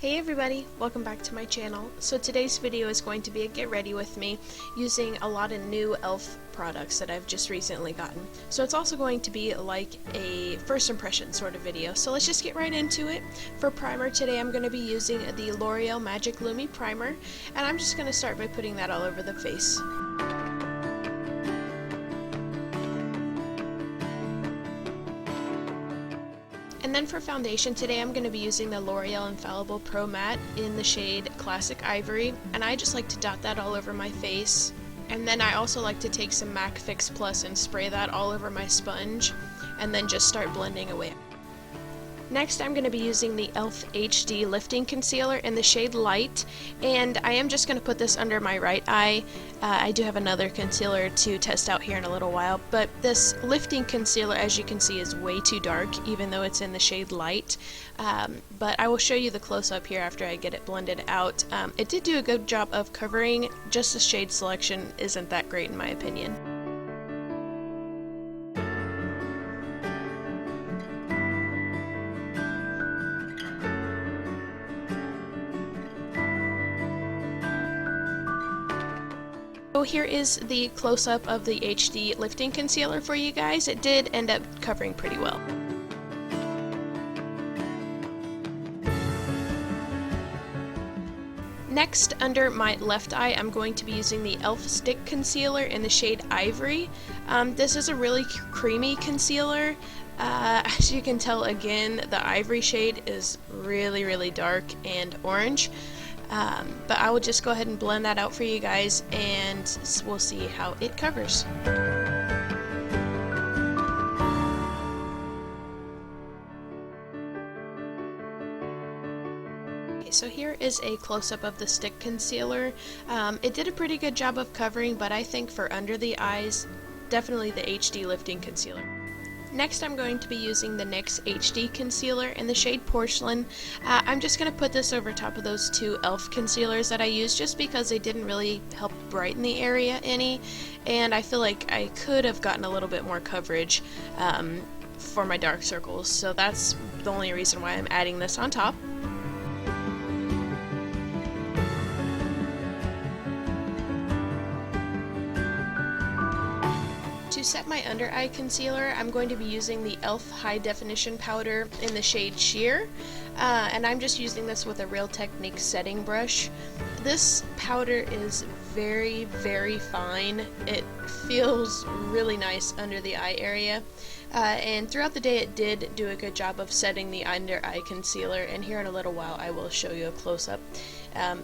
Hey everybody, welcome back to my channel. So today's video is going to be a get ready with me using a lot of new e.l.f. products that I've just recently gotten. So it's also going to be like a first impression sort of video. So let's just get right into it. For primer today I'm going to be using the Loreal Magic Lumi Primer, and I'm just going to start by putting that all over the face. And then for foundation today I'm going to be using the L'Oreal Infallable Pro Matte in the shade Classic Ivory, and I just like to dot that all over my face. And then I also like to take some MAC Fix Plus and spray that all over my sponge and then just start blending away. Next I'm going to be using the e.l.f. HD Lifting Concealer in the shade Light, and I am just going to put this under my right eye. I do have another concealer to test out here in a little while, but this lifting concealer, as you can see, is way too dark even though it's in the shade Light. But I will show you the close-up here after I get it blended out. It did do a good job of covering, just the shade selection isn't that great in my opinion. So here is the close-up of the HD Lifting Concealer for you guys. It did end up covering pretty well. Next, under my left eye, I'm going to be using the e.l.f. Stick Concealer in the shade Ivory. This is a really creamy concealer. As you can tell, again, the ivory shade is really dark and orange. But I will just go ahead and blend that out for you guys, and we'll see how it covers. Okay, so here is a close-up of the stick concealer. It did a pretty good job of covering, but I think for under the eyes, definitely the HD Lifting Concealer. Next I'm going to be using the NYX HD Concealer in the shade Porcelain. I'm just going to put this over top of those two e.l.f. concealers that I used just because they didn't really help brighten the area any, and I feel like I could have gotten a little bit more coverage for my dark circles, so that's the only reason why I'm adding this on top. To set my under eye concealer, I'm going to be using the e.l.f. High Definition Powder in the shade Sheer, and I'm just using this with a Real Technique setting brush. This powder is very fine. It feels really nice under the eye area, and throughout the day it did do a good job of setting the under eye concealer, and here in a little while I will show you a close-up.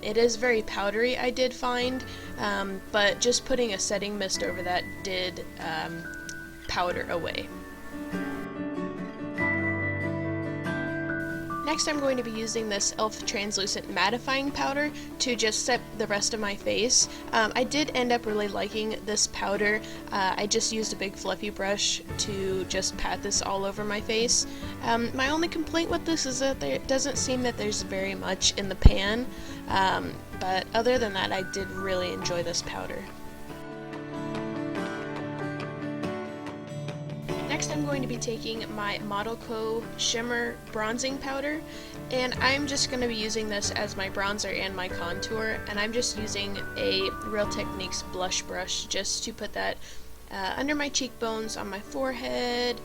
It is very powdery, I did find, but just putting a setting mist over that did powder away. Next I'm going to be using this e.l.f. Translucent Mattifying Powder to just set the rest of my face. I did end up really liking this powder. I just used a big fluffy brush to just pat this all over my face. My only complaint with this is that it doesn't seem that there's very much in the pan, but other than that I did really enjoy this powder. Next I'm going to be taking my Model Co. Shimmer Bronzing Powder, and I'm just going to be using this as my bronzer and my contour, and I'm just using a Real Techniques blush brush just to put that under my cheekbones, on my forehead,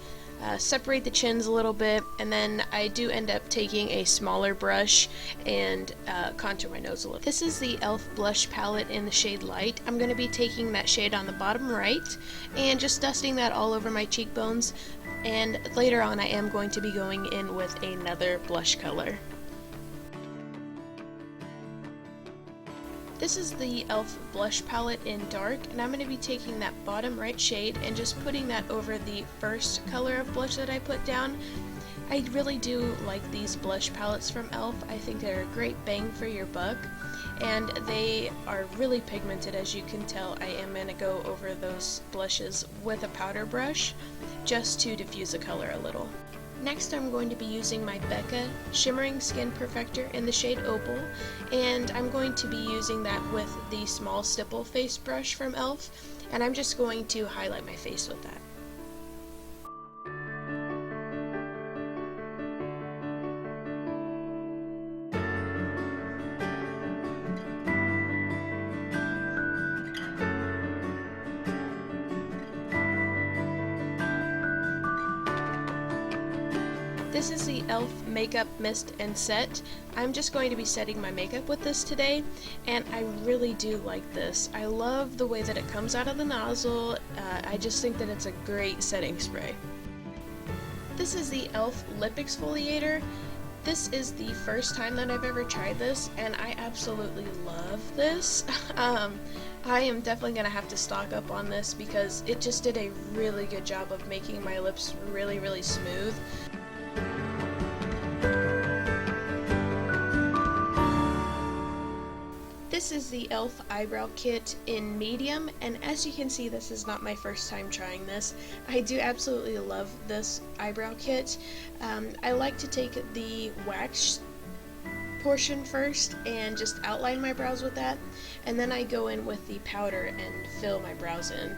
separate the chins a little bit, and then I do end up taking a smaller brush and contour my nose a little. This is the e.l.f. Blush Palette in the shade Light. I'm going to be taking that shade on the bottom right and just dusting that all over my cheekbones, and later on I am going to be going in with another blush color. This is the e.l.f. Blush Palette in Dark, and I'm going to be taking that bottom right shade and just putting that over the first color of blush that I put down. I really do like these blush palettes from e.l.f. I think they're a great bang for your buck, and they are really pigmented, as you can tell. I am going to go over those blushes with a powder brush just to diffuse the color a little. Next I'm going to be using my Becca Shimmering Skin Perfector in the shade Opal, and I'm going to be using that with the small stipple face brush from e.l.f. and I'm just going to highlight my face with that. This is the e.l.f. Makeup Mist and Set. I'm just going to be setting my makeup with this today, and I really do like this. I love the way that it comes out of the nozzle. I just think that it's a great setting spray. This is the e.l.f. Lip Exfoliator. This is the first time that I've ever tried this, and I absolutely love this. I am definitely going to have to stock up on this because it just did a really good job of making my lips really, really smooth. This is the e.l.f. Eyebrow Kit in medium, and as you can see, this is not my first time trying this. I do absolutely love this eyebrow kit. I like to take the wax portion first and just outline my brows with that, and then I go in with the powder and fill my brows in.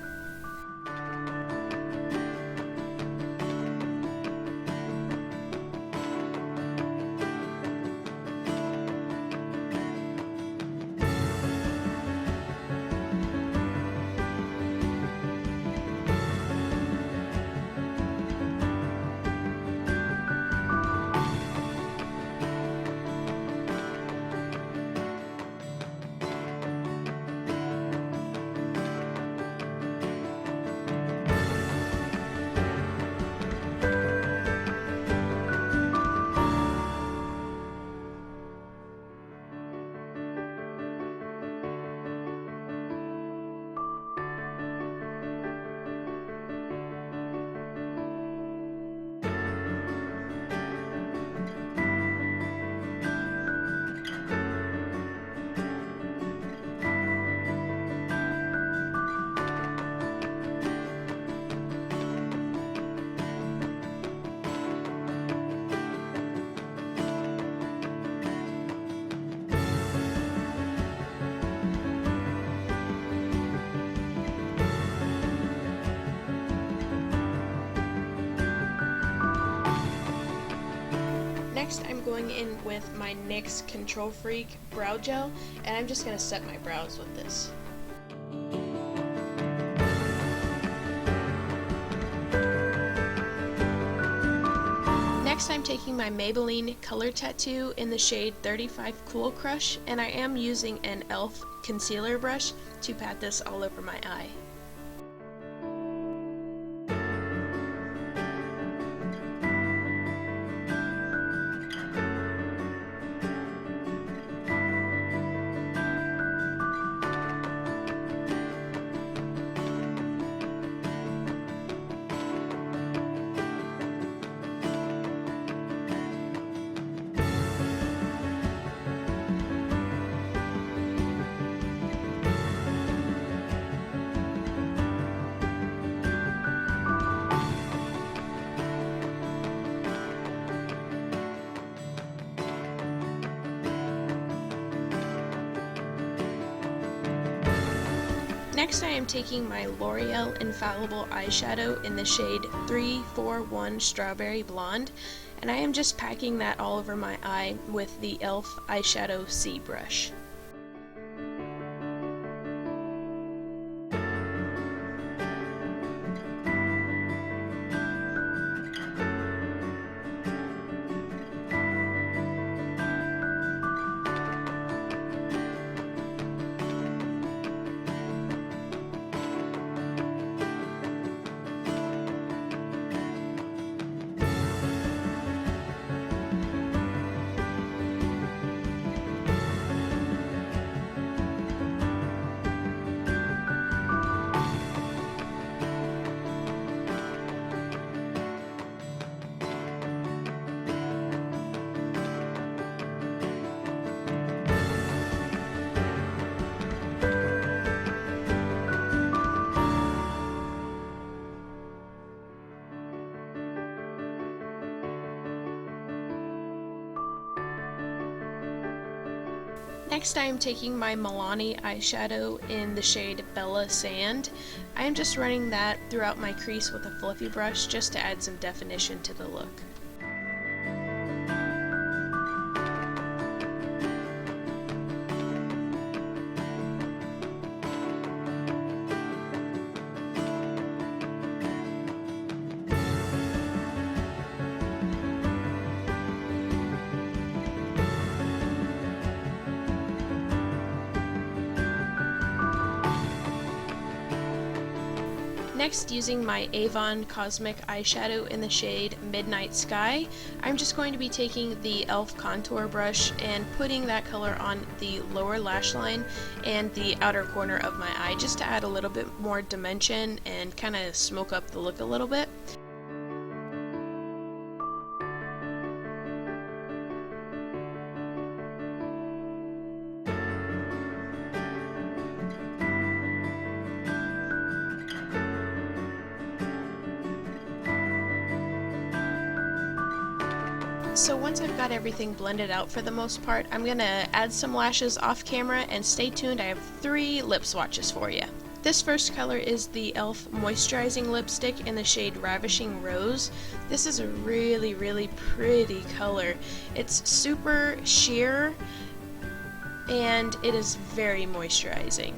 Next, I'm going in with my NYX Control Freak Brow Gel, and I'm just going to set my brows with this. Next, I'm taking my Maybelline Color Tattoo in the shade 35 Cool Crush, and I am using an e.l.f. concealer brush to pat this all over my eye. Next, I am taking my Loreal Infallable eyeshadow in the shade 341 Strawberry Blonde, and I am just packing that all over my eye with the e.l.f. Eyeshadow C brush. Next, I am taking my Milani eyeshadow in the shade Bella Sand. I am just running that throughout my crease with a fluffy brush just to add some definition to the look. Next, using my Avon Cosmic Eyeshadow in the shade Midnight Sky, I'm just going to be taking the e.l.f. contour brush and putting that color on the lower lash line and the outer corner of my eye just to add a little bit more dimension and kind of smoke up the look a little bit. So once I've got everything blended out for the most part, I'm going to add some lashes off camera, and stay tuned, I have 3 lip swatches for you. This first color is the e.l.f. Moisturizing Lipstick in the shade Ravishing Rose. This is a really, really pretty color. It's super sheer, and it is very moisturizing.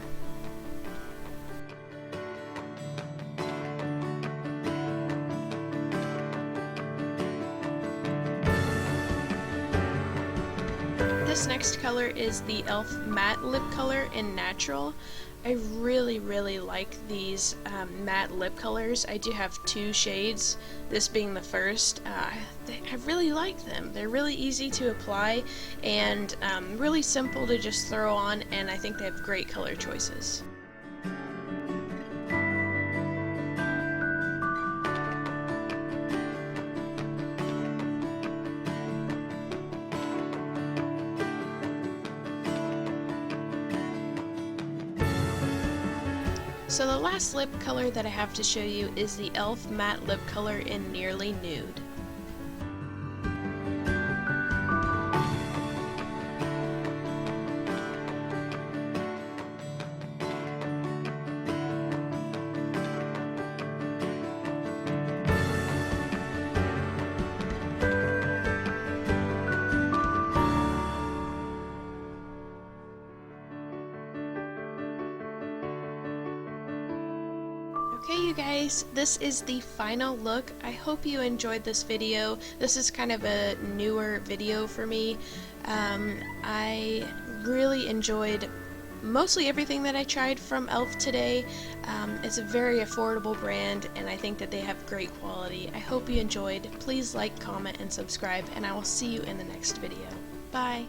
This next color is the e.l.f. Matte Lip Color in Natural. I really, really like these matte lip colors. I do have 2 shades, this being the first. I really like them. They're really easy to apply and really simple to just throw on, and I think they have great color choices. So the last lip color that I have to show you is the e.l.f. Matte Lip Color in Nearly Nude. Okay, you guys, this is the final look. I hope you enjoyed this video. This is kind of a newer video for me. I really enjoyed mostly everything that I tried from e.l.f. today. It's a very affordable brand, and I think that they have great quality. I hope you enjoyed. Please like, comment, and subscribe, and I will see you in the next video. Bye!